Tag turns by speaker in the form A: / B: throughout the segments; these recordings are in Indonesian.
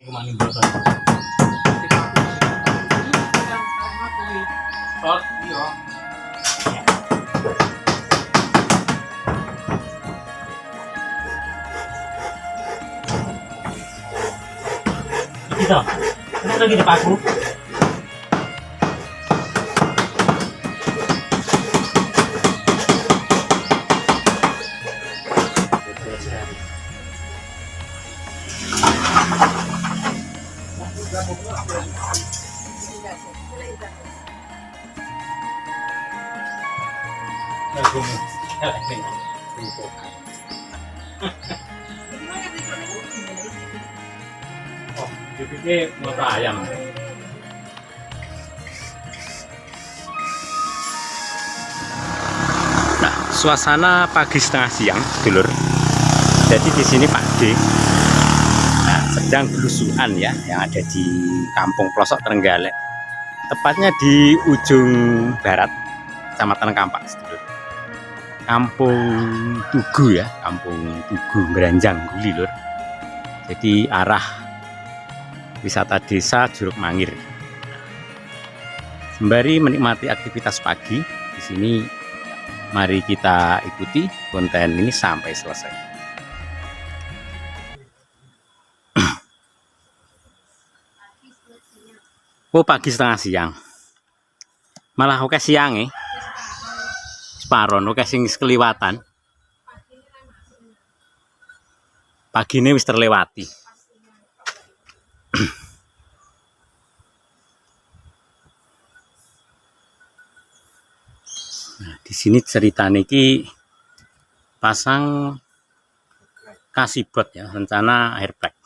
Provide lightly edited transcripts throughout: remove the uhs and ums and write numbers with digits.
A: Kemanin bosan. Short, iya. Gitu. Kenapa gitu Pak Aku? Oh, dipikir motor ayam. Nah, suasana pagi setengah siang, dulur. Jadi di sini Pak D sedang belusukan ya, yang ada di Kampung Pelosok Trenggalek. Tepatnya di ujung barat, Kecamatan Kampak, sedulur. Kampung Tugu ya, Kampung Tugu Beranjang Guli, lur. Jadi arah wisata desa Juruk Mangir. Sembari menikmati aktivitas pagi di sini, mari kita ikuti konten ini sampai selesai. Oh, pagi setengah siang. Malah oke siang ya. Separon oke sing sekeliwatan. Pagi ini wis terlewati. Nah, di sini cerita niki pasang kasibot ya, rencana airplug.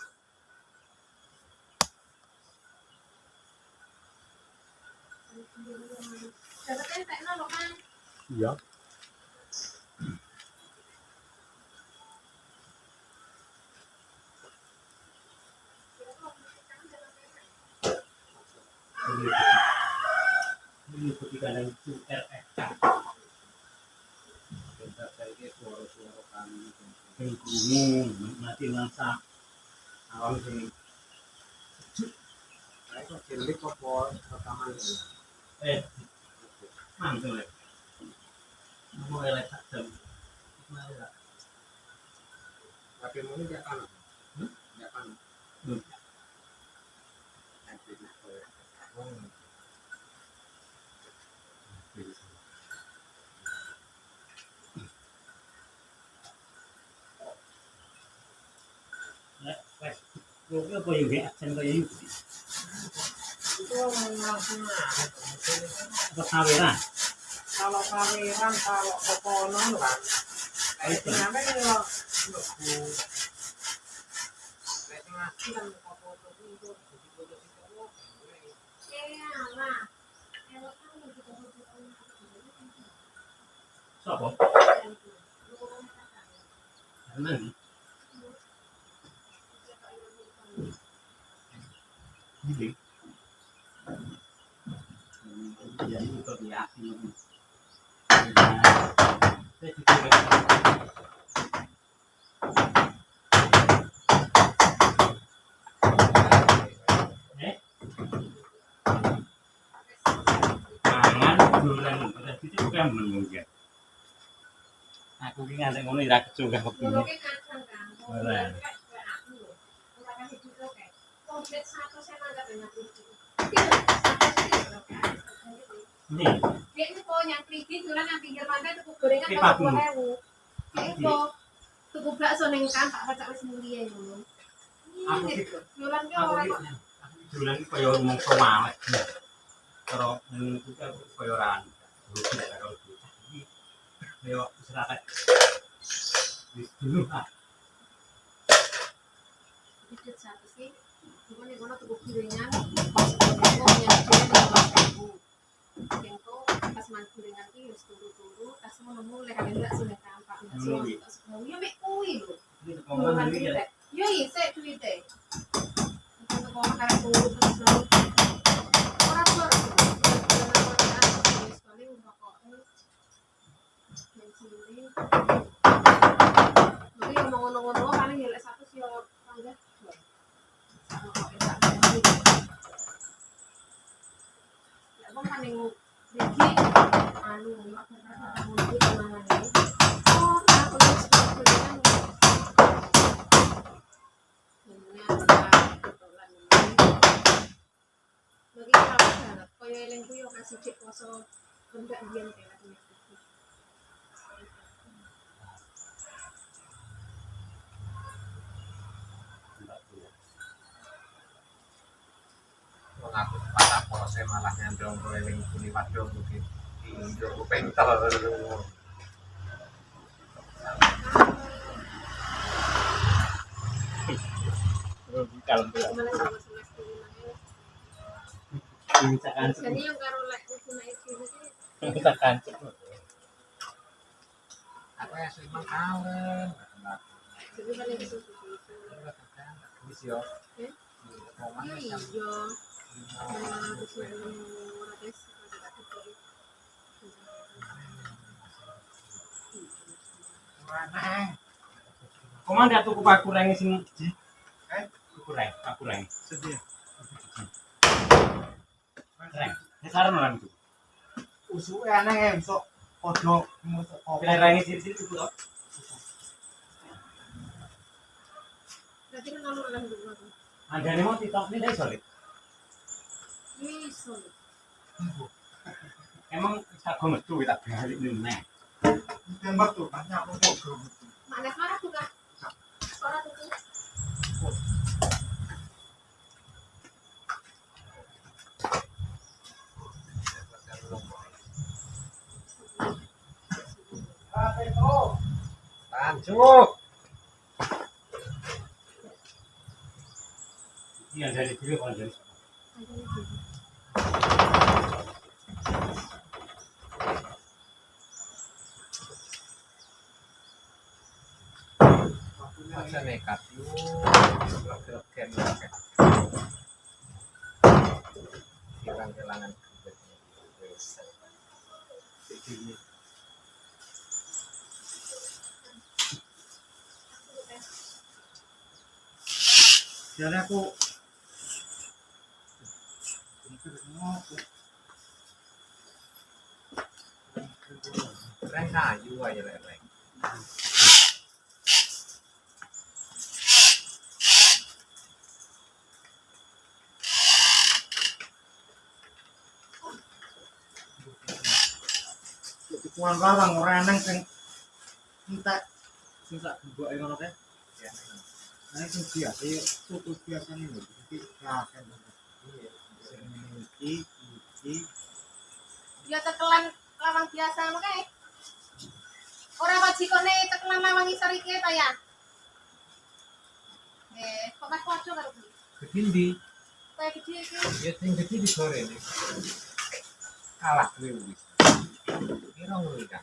A: Iya. Mengikuti kalian itu RFK. Suara-suara kami yang menikmati masa awal ini. Saya kok cilik kok rekaman mantul ya. Mau elek jam. Tapi mau dia kan. Dia kan. Apa yang dia aksen kayak itu? Itu apa kawiran? Kalau kawiran, kalau kokonon kan, itu namanya kalau siapa? Mana? Ini. Jadi itu dia. Aku ki ngantek ngono ora kecugah kepingin. Ora. Nih. Dia itu yang prigi tulan yang pinggir pantai tuku gorengan 20.000. Itu tuku bakso ning kan tak pacak wis mulia ngono. Aku gitu. Jualan ki ora kok. Jualan ki koyo mongso malek. Karo niku aku koyo ora. Ayo istirahat. Wis dulu ah. Iki satu sih. Cuma nek ono tuku gorengan pas yang pas man gorengan ki wis turu-turu tas nemu lek ndak sudah tampak ndak yo mek kuwi lho. Yo iki duwite. Untuk kok karo turu terus ora kok. Jadi ngono-ngono paling ya lek 100 yo panggah.
B: ning iki anu mak mesti kemana oh aku wis kuliah bagi apa banget koyo elengku yo kasih cek poso kendak biyen kayak
C: mengaku patah proses malah nyandong keliling kuni waduh mungkin Indo pentel
A: Kalau
B: gimana sama semester 5
A: misalkan
B: jadi yang karo lek ukuna iki
A: misalkan
C: aku ya sering kawan
B: jadi paling itu
C: wis yo
B: iya
A: Komanda tuku aku reng sing di aku reng
C: sedih
A: reng sekarang orang itu
C: usuke aneh sok podo
A: pilih reng sini tuku kok
B: berarti kan nomor lah dulu
A: ada nih mau titok ini dari solid
B: iso
A: emang tak gomet tuh tak balik nih
C: tembak tuh banyak kok
B: mana marah tuh kak sekolah tuh
C: Tanjuk.
A: Iya dari dulu kan dari
C: Masa nekat gerak-gerakan hilang-hilangan jadi aku keren kayu aja leleng
D: Kuan larang ora nang sing entek sing sak buake ngono kae.
C: ya
D: Nah sing biasa yo tuku biasane lho iki kaken. Iki
B: ya tekelan lawang biasa makanya orang wajikone tekelan lawang isor iki ta ya kok mas podo karo kuwi
C: begini
B: kayak gede iki
C: ya sing gede di sore ini kalah gue wis kira ngono kan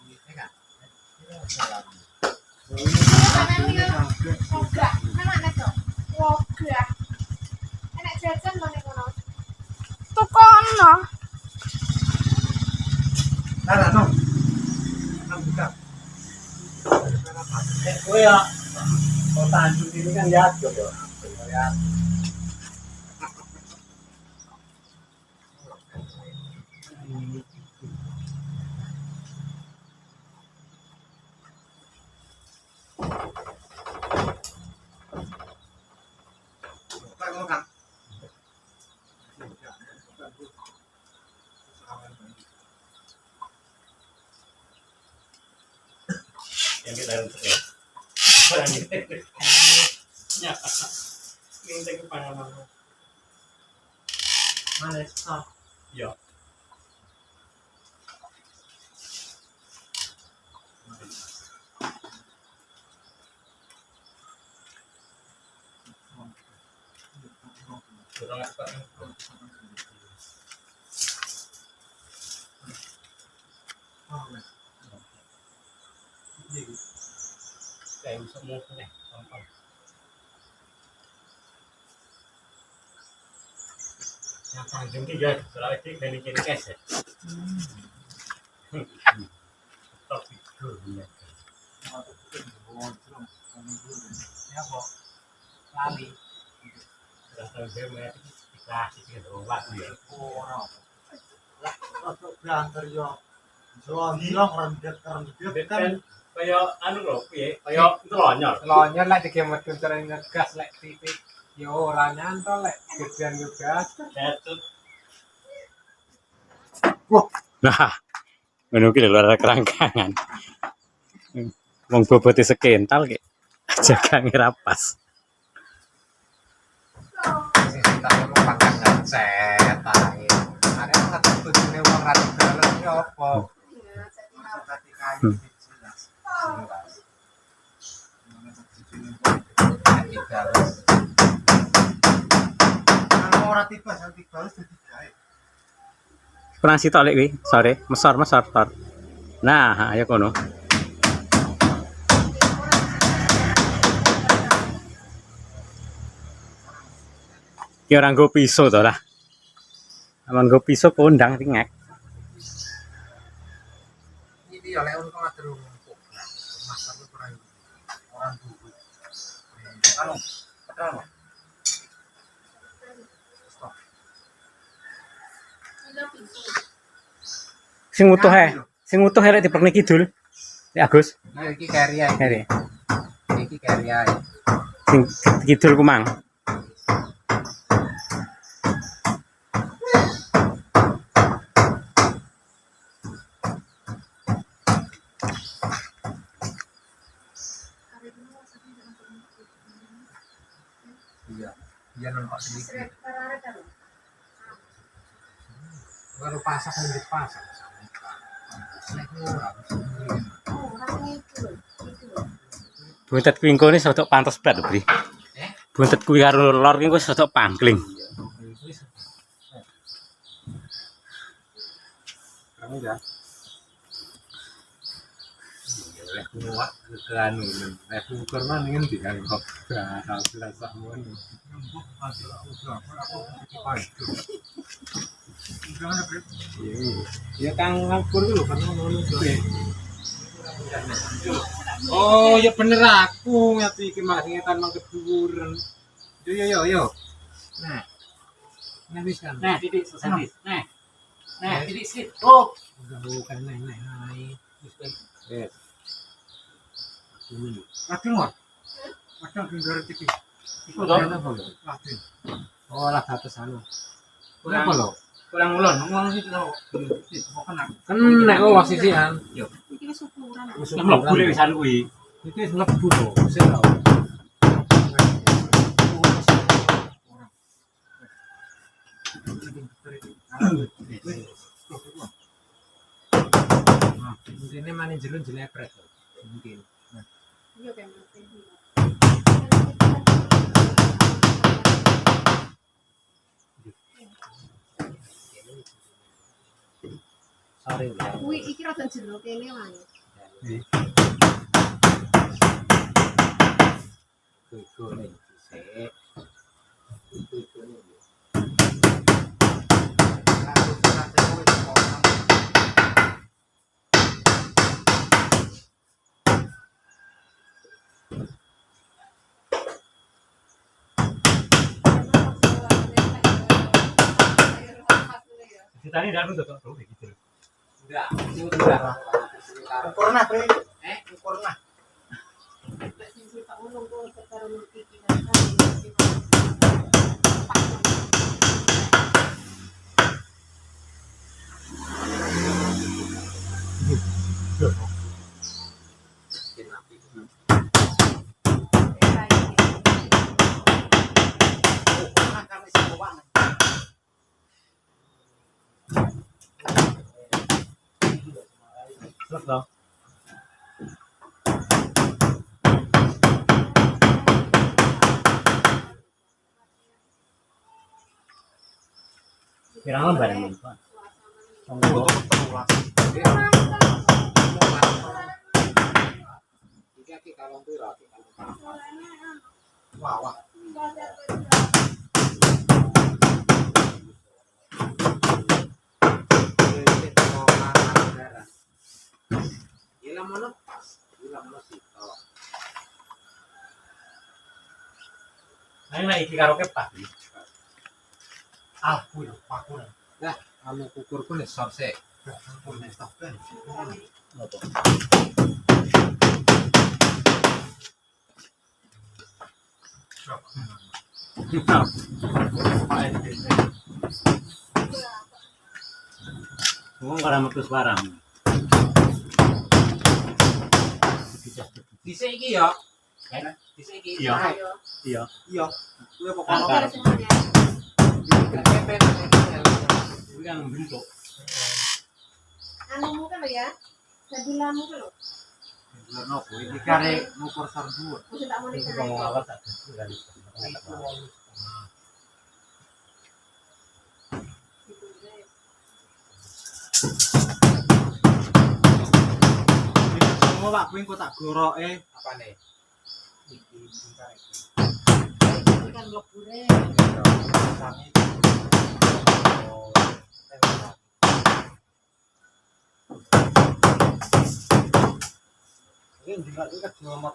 C: ya kan kira salah
B: Wogah, mana to? Wogah. Enak jajan lho ning kono. Tukono.
C: salah no buka
A: gue ya kota Tanjung ini kan ya
C: ya
A: yang kita harus ya minta ke Panama
D: mana stop.
A: ya kurang apa kayak bisa mau nih gampang yang Tanjung tiga selagi dari kiri kes ya tapi dulu
C: ya kok lali
A: sudah tahu saya melihat dikasih ke rumah ya
C: ora
D: untuk banter yo. Jo hilang rendet kan.
A: Kaya anu lho, piye? Kaya ntelonyol.
C: Lonyor lek digemet cara ngegas lek titik. Yo ora nyantol lek gedean yo gas.
A: Ketut.
C: Wah.
A: Nah, ngono ki lho ora kerangkangan. Wong bobote sekental ki. Jagange ra pas.
C: Sing tak mau pangkat ngecet ae. Are ngetet bojone wong ra dalem yo apa?
B: Iya, jadi
C: Tadi kayu jelas. Kalau ora tiba sampai balas dadi gawe.
A: Kurang sitok lek kuwi, sore, mesor tor. Nah, ayo kono. Ki ora nggo pisau to lah. Aman nggo pisau kondang tingek.
C: Ini oleh untuk ngatur rumput. Masak itu orang dulu. Anu, betul. Stop.
A: Sing utuh lek diperne kidul. Lek Agus,
C: Nah, iki carry ae.
A: kere.
C: Iki carry ae.
A: Sing kidul kumang.
C: Iya. Iya nampak sedikit. Baru pasak yang dipasang. Nek ora.
A: Buntet kuwi engko ne rodok pantes bet lho, Bri. Buntet kuwi karo lor ki wis rodok pangkling.
C: Kamu ya. Lek muat ke anu, lek ukur nang ngendi kan kok. Hasil sakmono. Ya Kang ngakur dulu kan ngono. Oh, ya bener aku ngati iki mas ngetan mang keduren. Yo. Nah. Nah wis kan.
A: Nah, titik selesai. Nah, titik sip. Oh,
C: Udah bukan naik. Wis kan. Wes. Ini. Lagi mor. Macam gendor titik.
A: iku to.
C: Lagi. Oh, lah atas anu.
A: Kurang-
C: Apa lo?
A: Kurang ulun ngomong sih to. Kok kena.
C: Nek oh sisian.
B: Iki wis ukuran.
C: Wis
A: Mlebu lek wisan kuwi.
C: Iki wis mlebu to. Sik tau. Ini mana jelun jelepret mungkin.
B: Iya kan.
C: Sorry lah.
B: Kuwi iki rada jero kene wae.
C: Tuh nih. Sik.
A: Ditani ndak untuk tok gitu.
C: Enggak, udah. Ukurna, Bre. Ukurna.
B: Nek sing tak ngomong kok karo multi iki kan.
A: Terus to. Pirang lembar ini, Pak?
C: Wah. Gila mana pas, gila mana sih.
A: Nah, iki karo kepak.
C: Aku ya, aku. Nah, Kamu kukur pun sor sih.
D: Ampun nek stop kan.
A: Apa? Ngomong kalau metus barang.
C: Dhisik iki ya.
A: Eh?
C: Dhisik iki.
A: Iya.
B: Ayo.
A: Iya.
D: Iya. Kuwi
A: Ah,
D: pokoknya
B: Oke, semuanya.
A: Ini kan bentuk.
B: Anu mungkin lo ya. Sabilamu kan lo.
D: bener nopo iki kare ngukur sor dhuwur.
B: Mesti tak mau
A: Itu
B: nikah.
A: kalau awal tak kan.
D: Semua Pak kuwi kok tak goroke.
C: Apane? Iki bingkai iki.
B: Ini kan lebure.
C: Sami. Oh. Ini juga juga nomor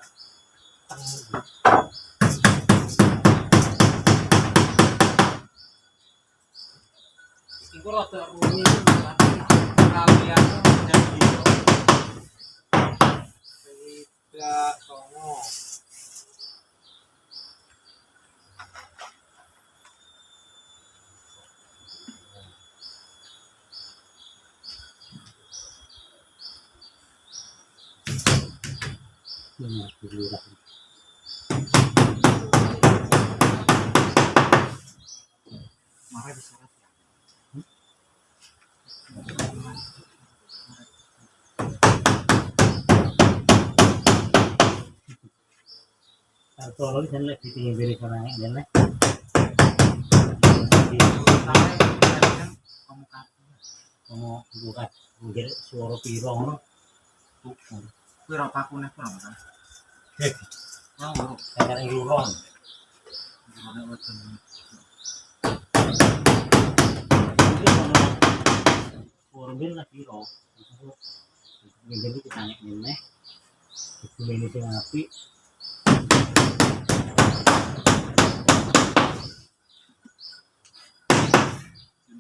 C: Iku rada rumi kalian jadi tidak songo.
D: Mare disarat ya.
A: Kalau kan lebih tinggi dari orang yang lain.
D: Sampai kan kamu kata
A: Kamu bukan mungkin suara pirong.
D: kuwi ra pakune kurang kan. Oh, bro.
A: Kadang lurong.
D: Ora weten.
A: Ini sama suara bil lah pirong. Jadi kita tanya ini. Itu ini sih api.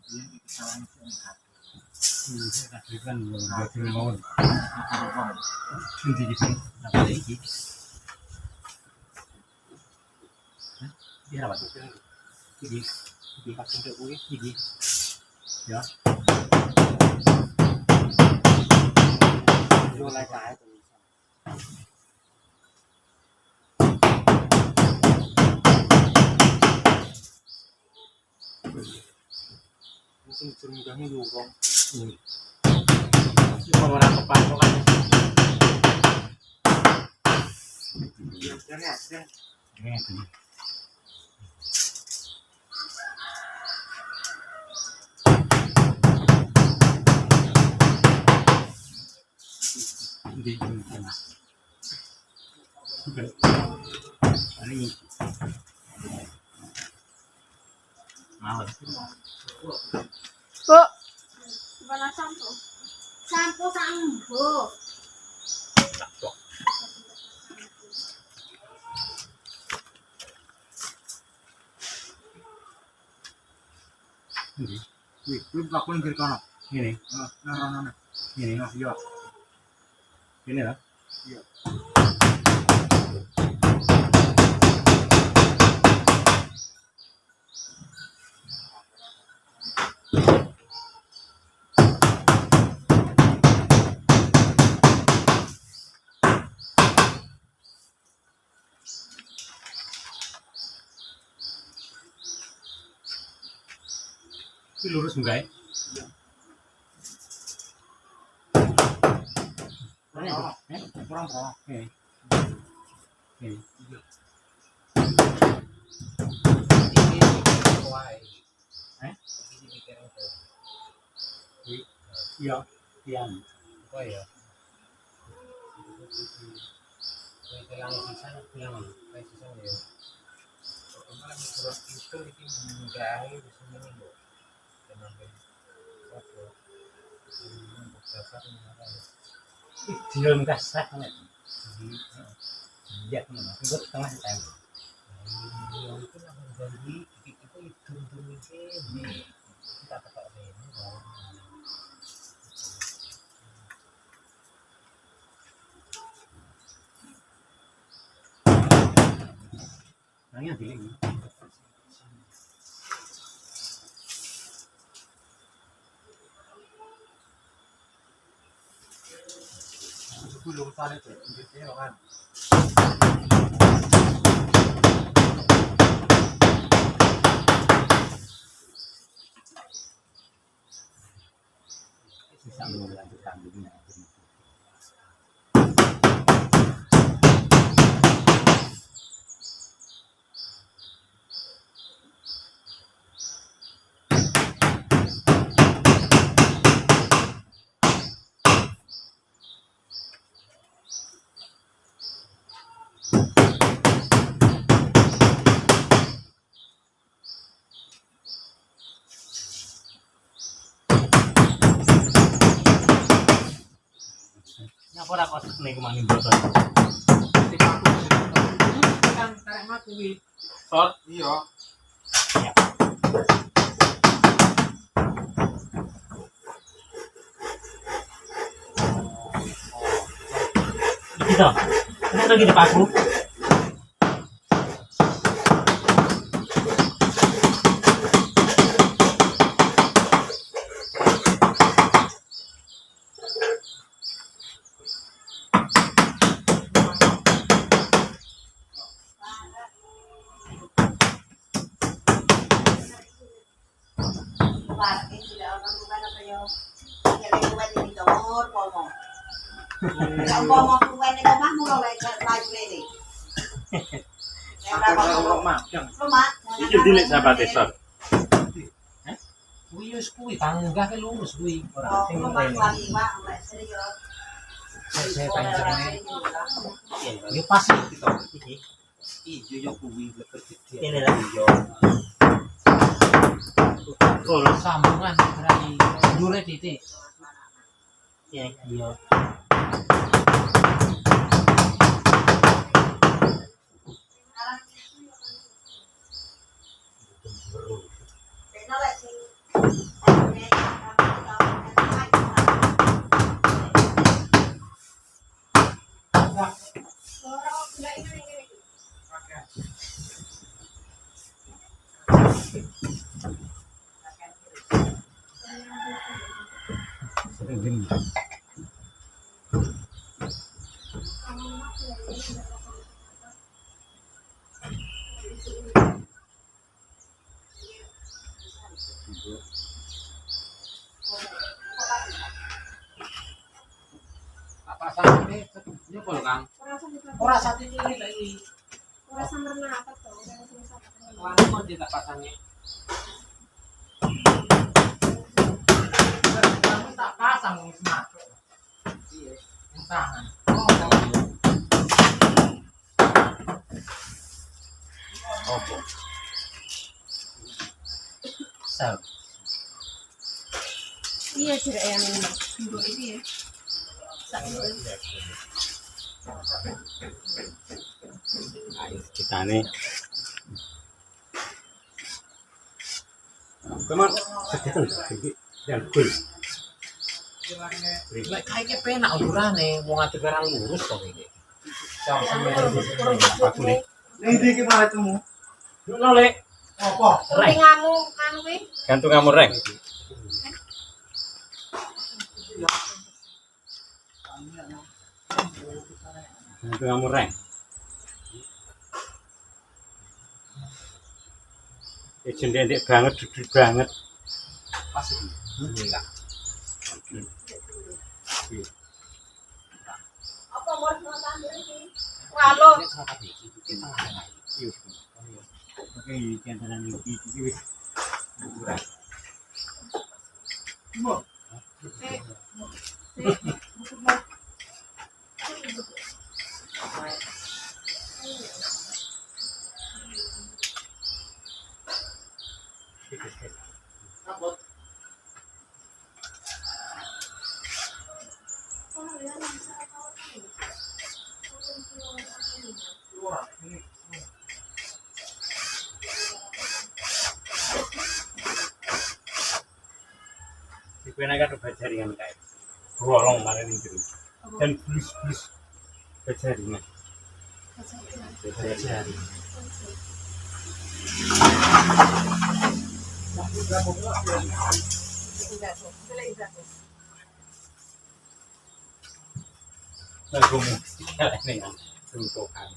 D: Jadi iki sawane sing kata.
A: Kasih kan jadi mau.
D: Karo wong.
A: Ini gitu. Apa lagi? Ini apa tuh? Ini pas untuk gue ini. Ya. Mulai kaya tuh.
D: Sing jurumudane lurung.
A: Orang kepantok kan.
D: Jare asli.
A: Ini. Di tengah. Ini. Mawar.
B: Bu. Bala sampo. Sampo sambo.
A: Ini.
D: Kuwi pakune ngger kono.
A: Ini.
D: Heeh, nang rono.
A: Ini.
D: Nah, iya.
A: Ini lah.
D: Iya.
A: Ini lurus enggak ya?
D: Kurang bro.
A: Oke. Oke.
C: Iki wae. Iki pikiran tuh.
A: Iya. Iya.
C: Apa ya? Kowe kelang sisan bilang, kowe sisan ya. Kemarin surat itu iki mudahi wis ngene lho. Tenan-tenan. Oke. Dasar menara.
A: Dia minta sah kan? Iya, itu tengah time.
C: Itu lah janji itu itu itu kita pakai ini.
A: Tanya bilik.
C: Belum tarik tuh, gitu kan.
A: Bisa melanjutkan begini. Nyapa ora kok ning kemani boten.
C: Kan tarik mati kuwi.
A: Sor.
C: Iya.
A: Iki to. Nek lagi dipaku.
E: Pasti tidak orang bukan apa yo. Kaya kuwi di domor pomo. Kalau pomo kuwi nek omah muro lek laju lele. Ora
C: Orang
E: pomo.
C: mah, yang
E: Rumah.
A: Iki dilik sabate Sor.
C: kuwi wis kuwi tanggah ke lurus kuwi. Ora
E: Oh,
C: sing
E: rumah
C: ngene.
E: lagi Pak, lek serius.
C: Saya panjangnya. Yo pas iki to.
A: Iki.
C: Ijo yo kuwi lebet gede.
A: Ini lah.
C: Yo.
A: Full.
C: Sambungan berarti dure titik.
A: Ya, iya.
E: Dene lek sing
C: Apa sampe nyepol Kang? Ora sate ini lagi.
B: Ora samarna apa tuh? Udah sing sapa.
C: Langsung mau tak pasangnya. Kami tak pasang wis masuk. Iya, tangan.
A: Opo. Sal.
B: Iya jere yang ini. Dua ini ya.
A: Ayo kita nih. Kemar, sedetan dan gul.
C: Lek kayaknya penak urane wong ade barang lurus kok iki.
A: Aku nih.
D: Ini iki malah temu.
A: Nolek.
D: Apa?
B: Tapi ngamu anu kuwi
A: Gantung kamu reng. Gantung kamu reng. Jendek banget, duduk banget.
C: Pas iki. Enggak.
E: apa mau nonton iki?
B: ngalo.
C: Nek sapat iki kita ngene.
A: Oke, jangan iki wis. Dipena kan jaringan kae. Bolong mana ning jero. Dan blus-blus jaringan. Jaringan. Lagu musik ini yang tuntukan.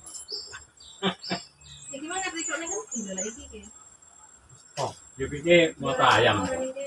B: Ya gimana triknya kan? Tidak lagi.
A: Oh, dia pikir mau ayam.
B: Orang ini